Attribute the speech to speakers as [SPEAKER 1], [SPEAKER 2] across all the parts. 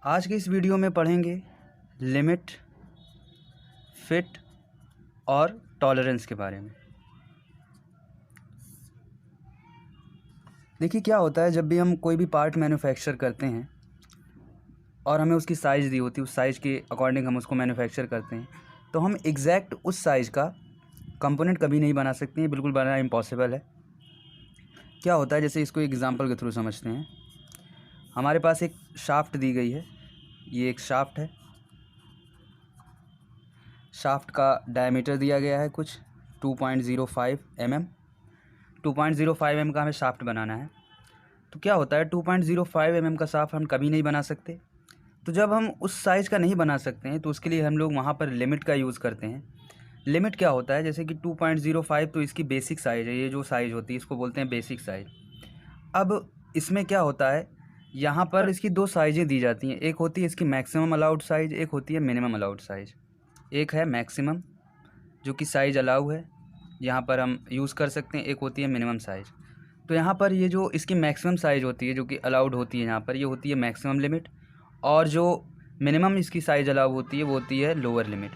[SPEAKER 1] आज के इस वीडियो में पढ़ेंगे लिमिट, फिट और टॉलरेंस के बारे में। देखिए क्या होता है, जब भी हम कोई भी पार्ट मैन्युफैक्चर करते हैं और हमें उसकी साइज़ दी होती है, उस साइज़ के अकॉर्डिंग हम उसको मैन्युफैक्चर करते हैं, तो हम एग्जैक्ट उस साइज़ का कंपोनेंट कभी नहीं बना सकते हैं, बिल्कुल बनाना इम्पॉसिबल है। क्या होता है, जैसे इसको एग्जांपल के थ्रू समझते हैं। हमारे पास एक शाफ्ट दी गई है, ये एक शाफ्ट है। शाफ्ट का डायमीटर दिया गया है कुछ 2.05 mm। 2.05 mm का हमें शाफ्ट बनाना है। तो क्या होता है, 2.05 mm का शाफ्ट हम कभी नहीं बना सकते। तो जब हम उस साइज़ का नहीं बना सकते हैं तो उसके लिए हम लोग वहाँ पर लिमिट का यूज़ करते हैं। लिमिट क्या होता है, जैसे कि 2.05 तो इसकी बेसिक साइज़ है, ये जो साइज़ होती है इसको बोलते हैं बेसिक साइज़। अब इसमें क्या होता है, यहाँ पर इसकी दो साइज़ें दी जाती हैं। एक होती है इसकी मैक्सिमम अलाउड साइज़, एक होती है मिनिमम अलाउड साइज़। एक है मैक्सिमम जो कि साइज़ अलाउ है, यहाँ पर हम यूज़ कर सकते हैं। एक होती है मिनिमम साइज़। तो यहाँ पर ये जो इसकी मैक्सिमम साइज़ होती है जो कि अलाउड होती है, यहाँ पर ये होती है मैक्सिमम लिमिट, और जो मिनिमम इसकी साइज़ अलाउ होती है वो होती है लोअर लिमिट।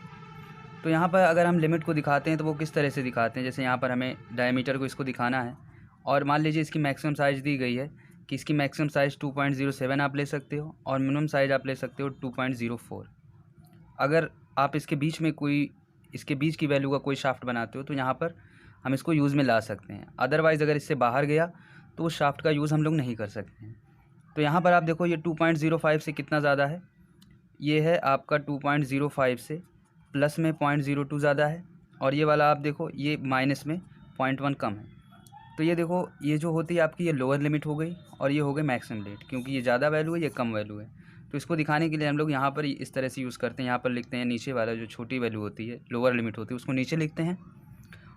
[SPEAKER 1] तो यहाँ पर अगर हम लिमिट को दिखाते हैं तो वो किस तरह से दिखाते हैं, जैसे यहाँ पर हमें डायमीटर को इसको दिखाना है और मान लीजिए इसकी मैक्सिमम साइज़ दी गई है कि इसकी मैक्सिमम साइज़ 2.07 आप ले सकते हो और मिनिमम साइज़ आप ले सकते हो 2.04। अगर आप इसके बीच की वैल्यू का कोई शाफ्ट बनाते हो तो यहाँ पर हम इसको यूज़ में ला सकते हैं। अदरवाइज़ अगर इससे बाहर गया तो उस शाफ्ट का यूज़ हम लोग नहीं कर सकते हैं। तो यहाँ पर आप देखो ये 2.05 से कितना ज़्यादा है, ये है आपका 2.05 से प्लस में 0.02 ज़्यादा है, और ये वाला आप देखो ये माइनस में 0.1 कम है। तो ये देखो ये जो होती है आपकी ये लोअर लिमिट हो गई और ये हो गई मैक्सिमम लिमिट, क्योंकि ये ज़्यादा वैल्यू है ये कम वैल्यू है। तो इसको दिखाने के लिए हम लोग यहाँ पर इस तरह से यूज़ करते हैं। यहाँ पर लिखते हैं नीचे वाला जो छोटी वैल्यू होती है, लोअर लिमिट होती है, उसको नीचे लिखते हैं,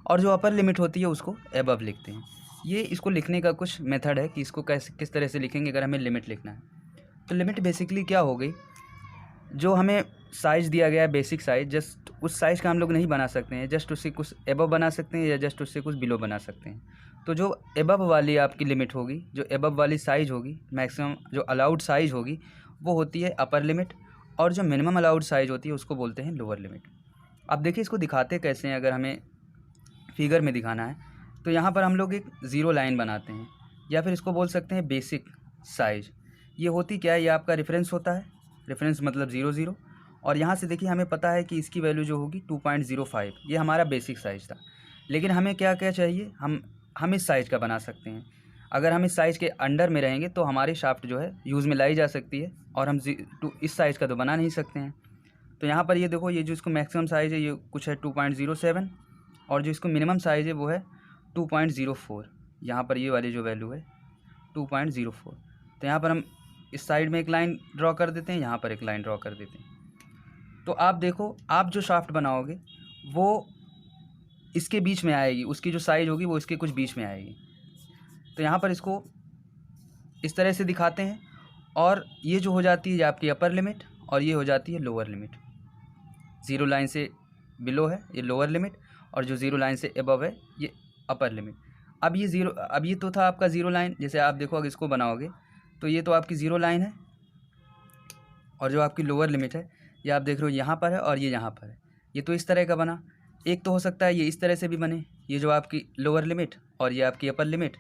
[SPEAKER 1] और जो अपर लिमिट होती है उसको एबव लिखते हैं। ये इसको लिखने का कुछ मेथड है कि इसको किस तरह से लिखेंगे अगर हमें लिमिट लिखना है। तो लिमिट बेसिकली क्या हो गई, जो हमें साइज़ दिया गया है बेसिक साइज़, जस्ट उस साइज़ का हम लोग नहीं बना सकते हैं, जस्ट उससे कुछ एबव बना सकते हैं या जस्ट उससे कुछ बिलो बना सकते हैं। तो जो एबव वाली आपकी लिमिट होगी, जो एबव वाली साइज़ होगी, मैक्सिमम जो अलाउड साइज़ होगी वो होती है अपर लिमिट, और जो मिनिमम अलाउड साइज़ होती है उसको बोलते हैं लोअर लिमिट। अब देखिए इसको दिखाते कैसे हैं, अगर हमें फिगर में दिखाना है तो यहाँ पर हम लोग एक ज़ीरो लाइन बनाते हैं, या फिर इसको बोल सकते हैं बेसिक साइज़। ये होती क्या है, ये आपका रेफरेंस होता है, रेफरेंस मतलब 0 0, और यहाँ से देखिए हमें पता है कि इसकी वैल्यू जो होगी 2.05, ये हमारा बेसिक साइज़ था। लेकिन हमें क्या क्या चाहिए, हम इस साइज़ का बना सकते हैं। अगर हम इस साइज़ के अंडर में रहेंगे तो हमारी शाफ्ट जो है यूज़ में लाई जा सकती है, और हम इस साइज़ का तो बना नहीं सकते हैं। तो यहाँ पर ये देखो, ये जो इसको मैक्सिमम साइज़ है ये कुछ है 2.07, और जो इसको मिनिमम साइज़ है वो है 2.04। यहाँ पर ये वाली जो वैल्यू है 2.04। तो यहाँ पर हम इस साइड में एक लाइन ड्रॉ कर देते हैं, यहाँ पर एक लाइन ड्रॉ कर देते हैं। तो आप देखो, आप जो शाफ्ट बनाओगे वो इसके बीच में आएगी, उसकी जो साइज़ होगी वो इसके कुछ बीच में आएगी। तो यहाँ पर इसको इस तरह से दिखाते हैं, और ये जो हो जाती है ये आपकी अपर लिमिट, और ये हो जाती है लोअर लिमिट। ज़ीरो लाइन से बिलो है ये लोअर लिमिट, और जो ज़ीरो लाइन से अबव है ये अपर लिमिट। अब ये तो था आपका ज़ीरो लाइन। जैसे आप देखो अगर इसको बनाओगे तो ये तो आपकी ज़ीरो लाइन है, और जो आपकी लोअर लिमिट है ये आप देख रहे हो यहाँ पर है और ये यहाँ पर है। ये तो इस तरह का बना। एक तो हो सकता है ये इस तरह से भी बने, ये जो आपकी लोअर लिमिट और ये आपकी अपर लिमिट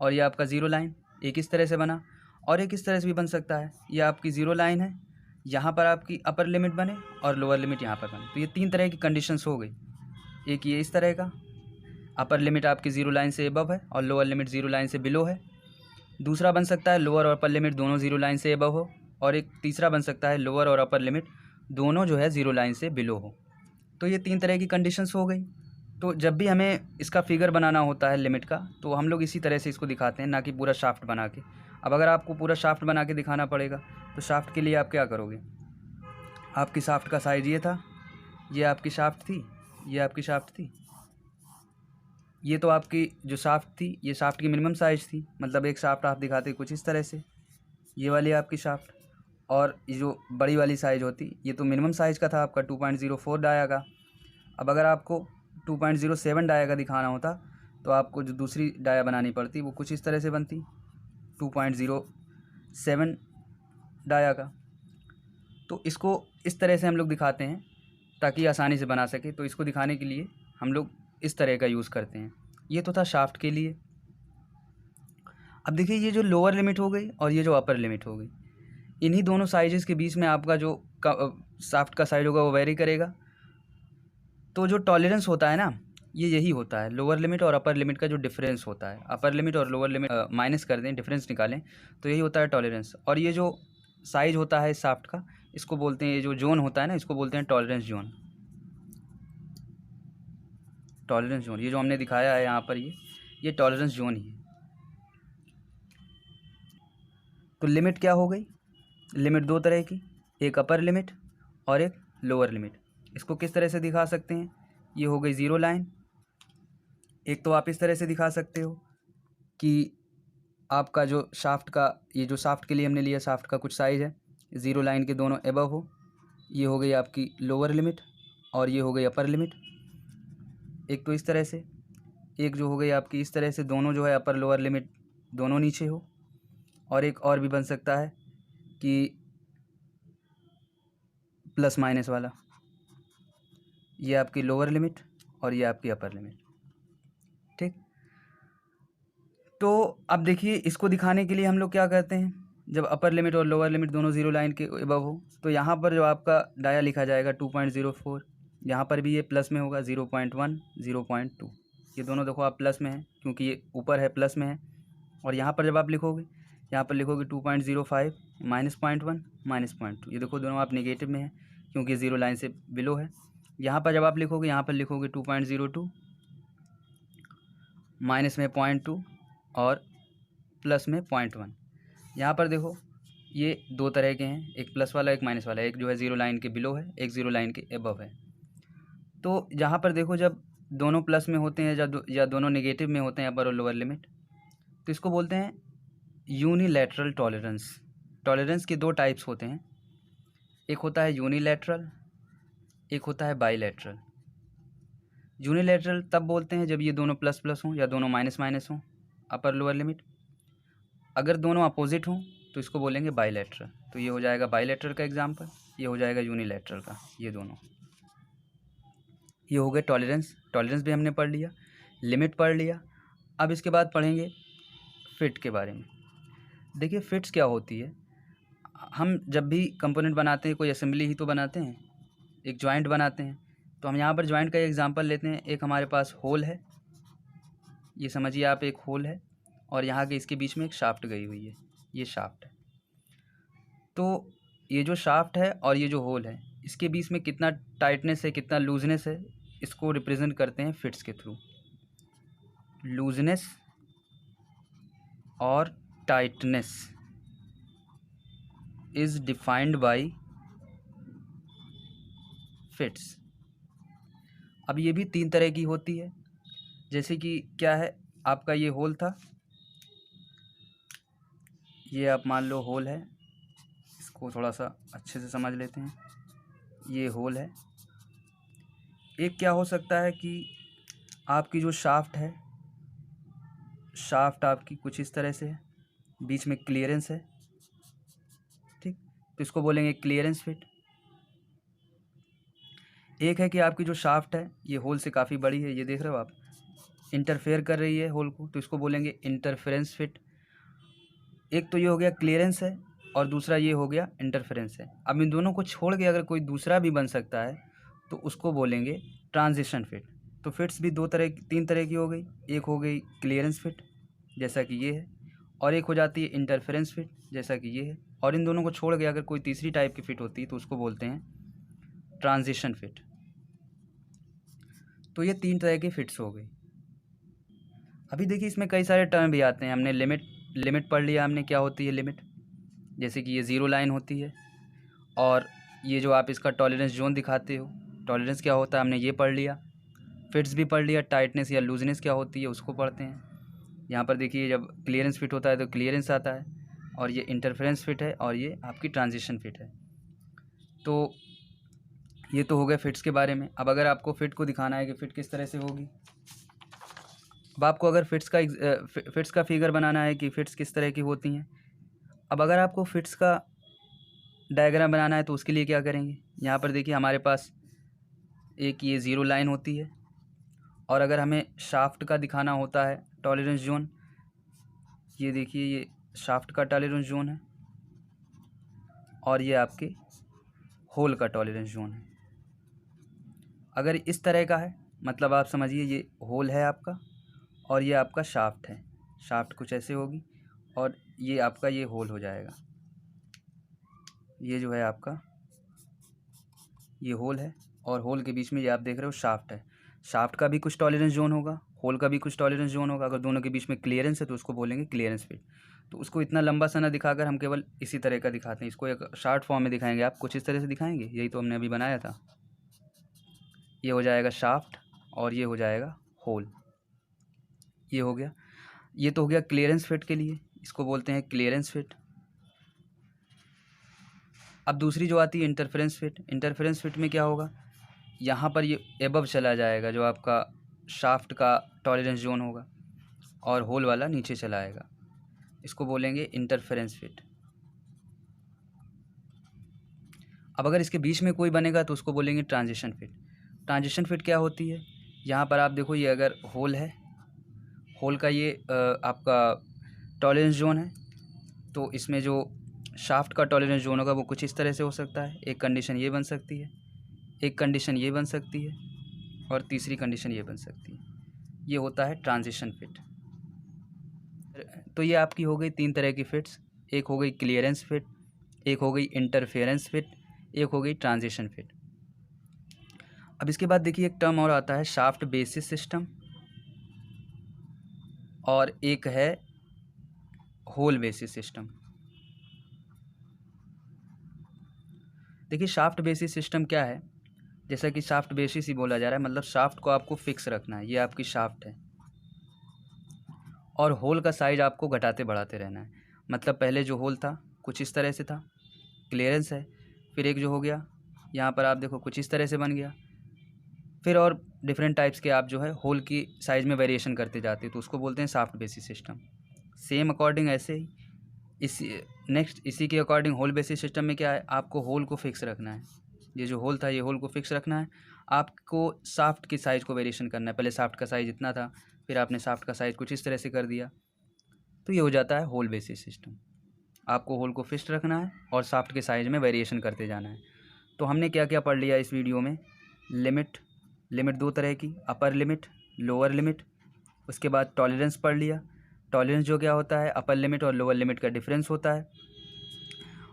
[SPEAKER 1] और ये आपका ज़ीरो लाइन, एक इस तरह से बना, और एक इस तरह से भी बन सकता है। ये आपकी ज़ीरो लाइन है, यहाँ पर आपकी अपर लिमिट बने और लोअर लिमिट यहाँ पर बने। तो ये तीन तरह की कंडीशंस हो गई। एक ये इस तरह का, अपर लिमिट आपकी ज़ीरो लाइन से अबव है और लोअर लिमिट ज़ीरो लाइन से बिलो है। दूसरा बन सकता है लोअर और अपर लिमिट दोनों ज़ीरो लाइन से अबव हो, और एक तीसरा बन सकता है लोअर और अपर लिमिट दोनों जो है ज़ीरो लाइन से बिलो हो। तो ये तीन तरह की कंडीशंस हो गई। तो जब भी हमें इसका फिगर बनाना होता है लिमिट का, तो हम लोग इसी तरह से इसको दिखाते हैं, ना कि पूरा शाफ्ट बना के। अब अगर आपको पूरा शाफ्ट बना के दिखाना पड़ेगा तो शाफ्ट के लिए आप क्या करोगे, आपकी शाफ्ट का साइज़ ये था, ये आपकी शाफ्ट थी, ये आपकी शाफ्ट थी, ये तो आपकी जो शाफ्ट थी ये शाफ्ट की मिनिमम साइज़ थी, मतलब एक शाफ्ट आप दिखाते कुछ इस तरह से, ये वाली आपकी शाफ्ट, और ये जो बड़ी वाली साइज़ होती ये तो मिनिमम साइज़ का था आपका 2.04 डाया का। अब अगर आपको 2.07 डाया का दिखाना होता तो आपको जो दूसरी डाया बनानी पड़ती वो कुछ इस तरह से बनती, 2.07 डाया का। तो इसको इस तरह से हम लोग दिखाते हैं ताकि आसानी से बना सके। तो इसको दिखाने के लिए हम लोग इस तरह का यूज़ करते हैं। ये तो था शाफ्ट के लिए। अब देखिए ये जो लोअर लिमिट हो गई और ये जो अपर लिमिट हो गई, इन्हीं दोनों साइजेस के बीच में आपका जो शाफ्ट का साइज होगा वो वेरी करेगा। तो जो टॉलरेंस होता है ना, ये यही होता है, लोअर लिमिट और अपर लिमिट का जो डिफरेंस होता है। अपर लिमिट और लोअर लिमिट माइनस कर दें, डिफरेंस निकालें, तो यही होता है टॉलरेंस। और ये जो साइज होता है शाफ्ट का, इसको बोलते हैं, ये जो जोन होता है ना, इसको बोलते हैं टॉलरेंस जोन। टॉलरेंस जोन ये जो हमने दिखाया है यहाँ पर, ये टॉलरेंस जोन ही है। तो लिमिट क्या हो गई? लिमिट दो तरह की, एक अपर लिमिट और एक लोअर लिमिट। इसको किस तरह से दिखा सकते हैं? ये हो गई ज़ीरो लाइन। एक तो आप इस तरह से दिखा सकते हो कि आपका जो शाफ्ट का, ये जो शाफ्ट के लिए हमने लिया, शाफ्ट का कुछ साइज है, ज़ीरो लाइन के दोनों एबव हो। ये हो गई आपकी लोअर लिमिट और ये हो गई अपर लिमिट। एक तो इस तरह से, एक जो हो गई आपकी इस तरह से, दोनों जो है अपर लोअर लिमिट दोनों नीचे हो। और एक और भी बन सकता है कि प्लस माइनस वाला, ये आपकी लोअर लिमिट और ये आपकी अपर लिमिट। ठीक। तो अब देखिए इसको दिखाने के लिए हम लोग क्या करते हैं, जब अपर लिमिट और लोअर लिमिट दोनों ज़ीरो लाइन के एबव हो, तो यहाँ पर जो आपका डाया लिखा जाएगा 2.04, यहाँ पर भी ये प्लस में होगा 0.1, 0.2। ये दोनों देखो आप प्लस में है क्योंकि ये ऊपर है, प्लस में है। और यहाँ पर जब आप लिखोगे, यहाँ पर लिखोगे 2.05, -0.1, -0.2। ये देखो दोनों आप नेगेटिव में है क्योंकि ज़ीरो लाइन से बिलो है। यहाँ पर जब आप लिखोगे, यहाँ पर लिखोगे 2.02, माइनस में 0.2 और प्लस में 0.1। यहाँ पर देखो ये दो तरह के हैं, एक प्लस वाला एक माइनस वाला, एक जो है ज़ीरो लाइन के बिलो है, एक ज़ीरो लाइन के एबव है। तो यहाँ पर देखो जब दोनों प्लस में होते हैं या दोनों नेगेटिव में होते हैं, अपर और लोअर लिमिट, तो इसको बोलते हैं यूनिलैटरल टॉलरेंस। टॉलरेंस के दो टाइप्स होते हैं, एक होता है यूनिलैटरल, एक होता है बाईलैटरल। यूनिलैटरल तब बोलते हैं जब ये दोनों प्लस प्लस हों या दोनों माइनस माइनस हों, अपर लोअर लिमिट। अगर दोनों अपोजिट हों तो इसको बोलेंगे बाईलैटरल। तो ये हो जाएगा बाईलैटरल का एग्जांपल, ये हो जाएगा यूनिलैटरल का। ये दोनों, ये हो गए टॉलरेंस। टॉलरेंस भी हमने पढ़ लिया, लिमिट पढ़ लिया। अब इसके बाद पढ़ेंगे फिट के बारे में। देखिए फिट्स क्या होती है, हम जब भी कंपोनेंट बनाते हैं, कोई असेंबली ही तो बनाते हैं, एक जॉइंट बनाते हैं। तो हम यहाँ पर जॉइंट का एग्जांपल लेते हैं। एक हमारे पास होल है, ये समझिए आप, एक होल है और यहाँ के इसके बीच में एक शाफ्ट गई हुई है, ये शाफ्ट है। तो ये जो शाफ्ट है और ये जो होल है, इसके बीच में कितना टाइटनेस है, कितना लूजनेस है, इसको रिप्रेजेंट करते हैं फिट्स के थ्रू। लूजनेस और tightness is defined by fits. अब ये भी तीन तरह की होती है, जैसे कि क्या है, आपका ये होल था, ये आप मान लो होल है, इसको थोड़ा सा अच्छे से समझ लेते हैं। ये होल है। एक क्या हो सकता है कि आपकी जो शाफ्ट है, शाफ्ट आपकी कुछ इस तरह से है, बीच में क्लियरेंस है, ठीक, तो इसको बोलेंगे क्लियरेंस फिट। एक है कि आपकी जो शाफ्ट है ये होल से काफ़ी बड़ी है, ये देख रहे हो आप, इंटरफेयर कर रही है होल को, तो इसको बोलेंगे इंटरफेरेंस फिट। एक तो ये हो गया क्लियरेंस है और दूसरा ये हो गया इंटरफेरेंस है। अब इन दोनों को छोड़ के अगर कोई दूसरा भी बन सकता है तो उसको बोलेंगे ट्रांजिशन फिट। तो फिट्स भी तीन तरह की हो गई। एक हो गई क्लियरेंस फिट जैसा कि ये है, और एक हो जाती है इंटरफेरेंस फिट जैसा कि ये है। और इन दोनों को छोड़ के अगर कोई तीसरी टाइप की फिट होती है तो उसको बोलते हैं ट्रांजिशन फिट। तो ये तीन तरह की फिट्स हो गई। अभी देखिए इसमें कई सारे टर्म भी आते हैं। हमने लिमिट पढ़ लिया हमने, क्या होती है लिमिट, जैसे कि ये ज़ीरो लाइन होती है। और ये जो आप इसका टॉलरेंस जोन दिखाते हो, टॉलरेंस क्या होता है हमने ये पढ़ लिया। फिट्स भी पढ़ लिया, टाइटनेस या लूजनेस क्या होती है उसको पढ़ते हैं। यहाँ पर देखिए जब क्लियरेंस फिट होता है तो क्लियरेंस आता है, और ये इंटरफेरेंस फिट है, और ये आपकी ट्रांजिशन फिट है। तो ये तो हो गए फिट्स के बारे में। अब अगर आपको फिट को दिखाना है कि फ़िट किस तरह से होगी, अब आपको अगर फिट्स का फिगर बनाना है कि फ़िट्स किस तरह की होती हैं। अब अगर आपको फ़िट्स का डायग्राम बनाना है तो उसके लिए क्या करेंगे, यहाँ पर देखिए हमारे पास एक ये ज़ीरो लाइन होती है, और अगर हमें शाफ्ट का दिखाना होता है टॉलरेंस जोन, ये देखिए ये शाफ्ट का टॉलरेंस जोन है और ये आपके होल का टॉलरेंस जोन है। अगर इस तरह का है मतलब आप समझिए ये होल है आपका और ये आपका शाफ्ट है, शाफ्ट कुछ ऐसे होगी और ये आपका ये होल हो जाएगा। ये जो है आपका ये होल है और होल के बीच में ये आप देख रहे हो शाफ्ट है। शाफ्ट का भी कुछ टॉलरेंस जोन होगा, होल का भी कुछ टॉलरेंस जोन होगा। अगर दोनों के बीच में क्लियरेंस है तो उसको बोलेंगे क्लियरेंस फिट। तो उसको इतना लंबा सा ना दिखाकर हम केवल इसी तरह का दिखाते हैं, इसको एक शार्ट फॉर्म में दिखाएंगे। आप कुछ इस तरह से दिखाएंगे, यही तो हमने अभी बनाया था। ये हो जाएगा शाफ्ट और ये हो जाएगा होल, ये हो गया। ये तो हो गया क्लियरेंस फिट के लिए, इसको बोलते हैं क्लियरेंस फिट। अब दूसरी जो आती है इंटरफेरेंस फिट। इंटरफेरेंस फिट में क्या होगा, यहाँ पर ये एबव चला जाएगा जो आपका शाफ्ट का टॉलरेंस जोन होगा और होल वाला नीचे चला आएगा, इसको बोलेंगे इंटरफेरेंस फिट। अब अगर इसके बीच में कोई बनेगा तो उसको बोलेंगे ट्रांजिशन फिट। ट्रांजिशन फिट क्या होती है, यहाँ पर आप देखो ये अगर होल है, होल का ये आपका टॉलरेंस जोन है, तो इसमें जो शाफ्ट का टॉलरेंस जोन होगा वो कुछ इस तरह से हो सकता है। एक कंडीशन ये बन सकती है, एक कंडीशन ये बन सकती है और तीसरी कंडीशन ये बन सकती है। ये होता है ट्रांजिशन फिट। तो ये आपकी हो गई 3 तरह की फिट्स। एक हो गई क्लियरेंस फिट, एक हो गई इंटरफेरेंस फिट, एक हो गई ट्रांजिशन फिट। अब इसके बाद देखिए एक टर्म और आता है शाफ्ट बेसिस सिस्टम और एक है होल बेसिस सिस्टम। देखिए शाफ्ट बेसिस सिस्टम क्या है, जैसा कि शाफ्ट बेसिस ही बोला जा रहा है, मतलब शाफ्ट को आपको फिक्स रखना है, ये आपकी शाफ्ट है और होल का साइज आपको घटाते बढ़ाते रहना है। मतलब पहले जो होल था कुछ इस तरह से था, क्लियरेंस है, फिर एक जो हो गया यहाँ पर आप देखो कुछ इस तरह से बन गया, फिर और डिफरेंट टाइप्स के आप जो है होल की साइज़ में वेरिएशन करते जाते हैं, तो उसको बोलते हैं shaft basis system. Same according ऐसे ही इसी के अकॉर्डिंग होल बेसिस सिस्टम में क्या है, आपको होल को फिक्स रखना है। ये जो होल था ये होल को फिक्स रखना है, आपको शाफ्ट की साइज़ को वेरिएशन करना है। पहले शाफ्ट का साइज़ इतना था, फिर आपने शाफ्ट का साइज़ कुछ इस तरह से कर दिया, तो ये हो जाता है होल बेसिस सिस्टम। आपको होल को फिक्स रखना है और शाफ्ट के साइज़ में वेरिएशन करते जाना है। तो हमने क्या क्या पढ़ लिया इस वीडियो में, लिमिट 2 तरह की, अपर लिमिट, लोअर लिमिट। उसके बाद टॉलरेंस पढ़ लिया। टॉलरेंस जो क्या होता है, अपर लिमिट और लोअर लिमिट का डिफरेंस होता है,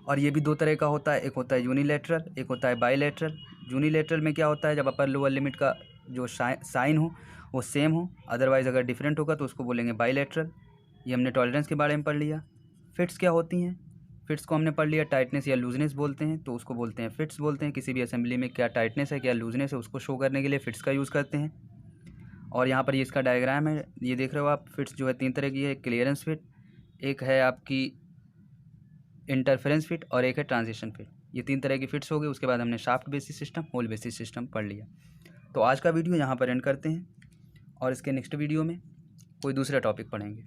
[SPEAKER 1] और ये भी 2 तरह का होता है, एक होता है यूनिलैटरल, एक होता है बाईलैटरल। यूनिलैटरल में क्या होता है, जब अपर लोअर लिमिट का जो साइन हो वो सेम हो, अदरवाइज़ अगर डिफरेंट होगा तो उसको बोलेंगे बाईलैटरल। ये हमने टॉलरेंस के बारे में पढ़ लिया। फिट्स क्या होती हैं, फिट्स को हमने पढ़ लिया, टाइटनेस या लूजनेस बोलते हैं, तो उसको बोलते हैं फिट्स बोलते हैं। किसी भी असेंबली में क्या टाइटनेस है क्या लूजनेस है उसको शो करने के लिए फिट्स का यूज़ करते हैं। और यहाँ पर ये इसका डायग्राम है, ये देख रहे हो आप। फिट्स जो है 3 तरह की है, क्लियरेंस फिट, एक है आपकी इंटरफेरेंस फिट और एक है ट्रांजिशन फिट। ये 3 तरह की फिट्स हो गई। उसके बाद हमने shaft basis system, hole basis system पढ़ लिया। तो आज का वीडियो यहाँ पर एंड करते हैं और इसके नेक्स्ट वीडियो में कोई दूसरा टॉपिक पढ़ेंगे।